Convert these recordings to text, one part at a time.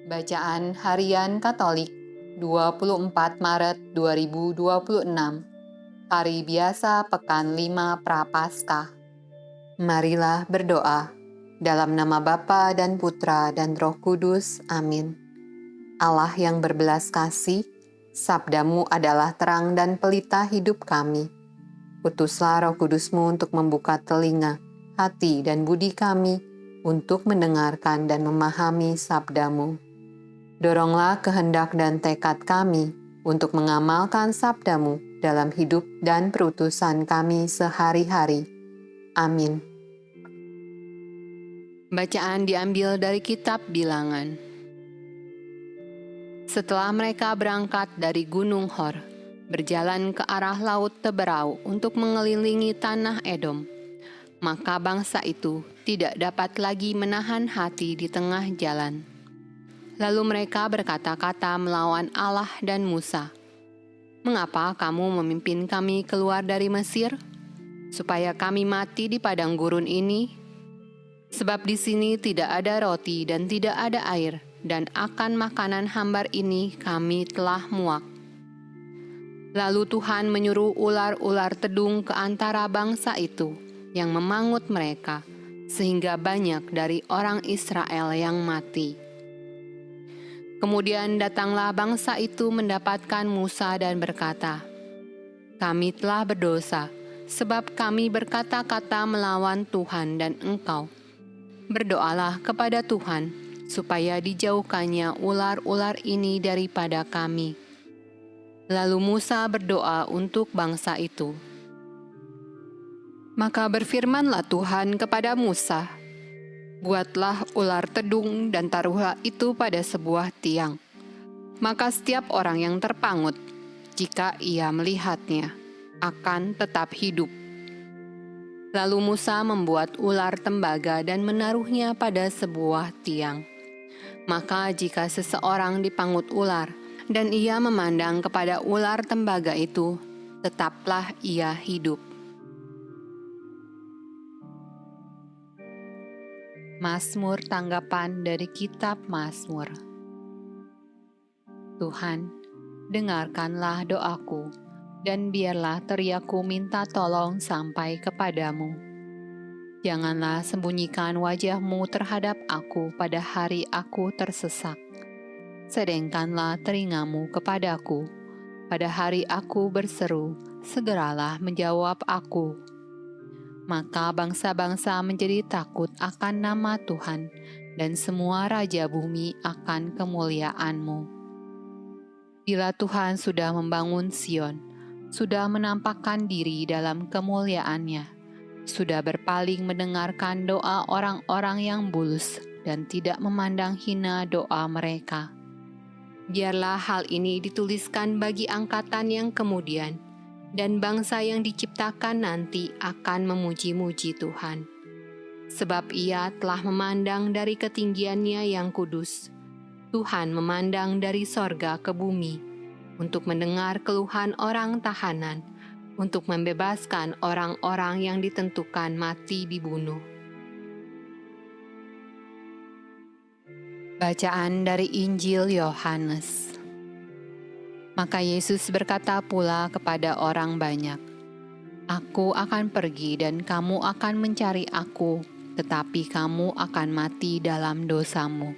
Bacaan Harian Katolik 24 Maret 2026. Hari biasa Pekan 5 Prapaskah. Marilah berdoa. Dalam nama Bapa dan Putra dan Roh Kudus. Amin. Allah yang berbelas kasih, sabdamu adalah terang dan pelita hidup kami. Utuslah Roh Kudusmu untuk membuka telinga, hati dan budi kami untuk mendengarkan dan memahami sabdamu. Doronglah kehendak dan tekad kami untuk mengamalkan sabdamu dalam hidup dan perutusan kami sehari-hari. Amin. Bacaan diambil dari kitab Bilangan. Setelah mereka berangkat dari Gunung Hor, berjalan ke arah Laut Teberau untuk mengelilingi tanah Edom, maka bangsa itu tidak dapat lagi menahan hati di tengah jalan. Lalu mereka berkata-kata melawan Allah dan Musa, "Mengapa kamu memimpin kami keluar dari Mesir, supaya kami mati di padang gurun ini? Sebab di sini tidak ada roti dan tidak ada air, dan akan makanan hambar ini kami telah muak." Lalu Tuhan menyuruh ular-ular tedung ke antara bangsa itu yang memangut mereka, sehingga banyak dari orang Israel yang mati. Kemudian datanglah bangsa itu mendapatkan Musa dan berkata, "Kami telah berdosa, sebab kami berkata-kata melawan Tuhan dan engkau. Berdoalah kepada Tuhan, supaya dijauhkannya ular-ular ini daripada kami." Lalu Musa berdoa untuk bangsa itu. Maka berfirmanlah Tuhan kepada Musa, "Buatlah ular tedung dan taruhlah itu pada sebuah tiang. Maka setiap orang yang terpangut, jika ia melihatnya, akan tetap hidup." Lalu Musa membuat ular tembaga dan menaruhnya pada sebuah tiang. Maka jika seseorang dipangut ular, dan ia memandang kepada ular tembaga itu, tetaplah ia hidup. Mazmur tanggapan dari kitab Mazmur. Tuhan, dengarkanlah doaku, dan biarlah teriakku minta tolong sampai kepadamu. Janganlah sembunyikan wajah-Mu terhadap aku pada hari aku tersesak. Sedengkanlah telinga-Mu kepadaku, pada hari aku berseru, segeralah menjawab aku. Maka bangsa-bangsa menjadi takut akan nama Tuhan, dan semua raja bumi akan kemuliaan-Mu. Bila Tuhan sudah membangun Sion, sudah menampakkan diri dalam kemuliaan-Nya, sudah berpaling mendengarkan doa orang-orang yang bulus dan tidak memandang hina doa mereka. Biarlah hal ini dituliskan bagi angkatan yang kemudian, dan bangsa yang diciptakan nanti akan memuji-muji Tuhan. Sebab Ia telah memandang dari ketinggiannya yang kudus. Tuhan memandang dari sorga ke bumi, untuk mendengar keluhan orang tahanan, untuk membebaskan orang-orang yang ditentukan mati dibunuh. Bacaan dari Injil Yohanes. Maka Yesus berkata pula kepada orang banyak, "Aku akan pergi dan kamu akan mencari aku, tetapi kamu akan mati dalam dosamu.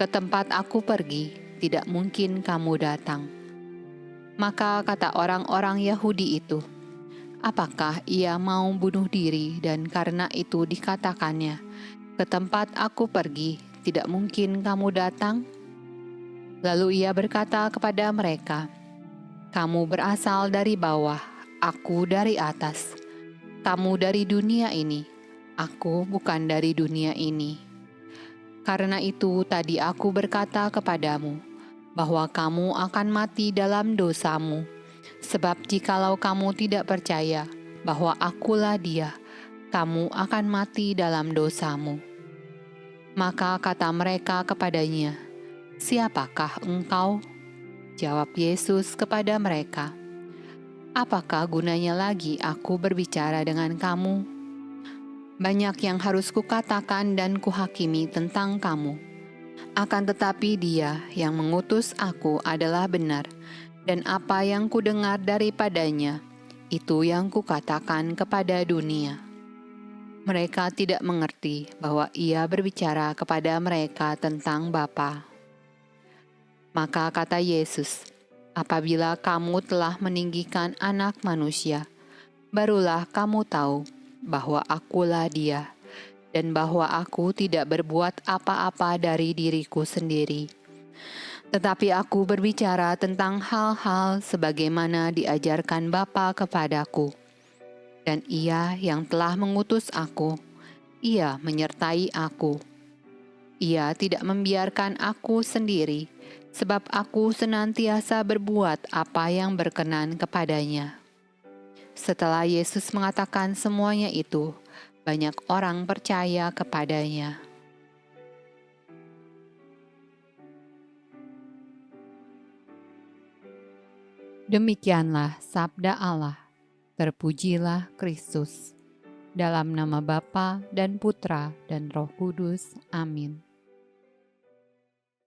Ke tempat aku pergi, tidak mungkin kamu datang." Maka kata orang-orang Yahudi itu, "Apakah ia mau bunuh diri dan karena itu dikatakannya, 'Ke tempat aku pergi, tidak mungkin kamu datang'?" Lalu ia berkata kepada mereka, "Kamu berasal dari bawah, aku dari atas. Kamu dari dunia ini, aku bukan dari dunia ini. Karena itu tadi aku berkata kepadamu, bahwa kamu akan mati dalam dosamu. Sebab jikalau kamu tidak percaya bahwa akulah Dia, kamu akan mati dalam dosamu." Maka kata mereka kepadanya, "Siapakah engkau?" Jawab Yesus kepada mereka, "Apakah gunanya lagi aku berbicara dengan kamu? Banyak yang harus kukatakan dan kuhakimi tentang kamu. Akan tetapi Dia yang mengutus aku adalah benar, dan apa yang kudengar daripadanya, itu yang kukatakan kepada dunia. Mereka tidak mengerti bahwa Ia berbicara kepada mereka tentang Bapa. Maka kata Yesus, apabila kamu telah meninggikan Anak Manusia, barulah kamu tahu bahwa akulah Dia, dan bahwa aku tidak berbuat apa-apa dari diriku sendiri. Tetapi aku berbicara tentang hal-hal sebagaimana diajarkan Bapa kepadaku. Dan Ia yang telah mengutus aku, Ia menyertai aku. Ia tidak membiarkan aku sendiri, sebab aku senantiasa berbuat apa yang berkenan kepadanya. Setelah Yesus mengatakan semuanya itu, banyak orang percaya kepadanya. Demikianlah sabda Allah. Terpujilah Kristus. Dalam nama Bapa dan Putra dan Roh Kudus. Amin.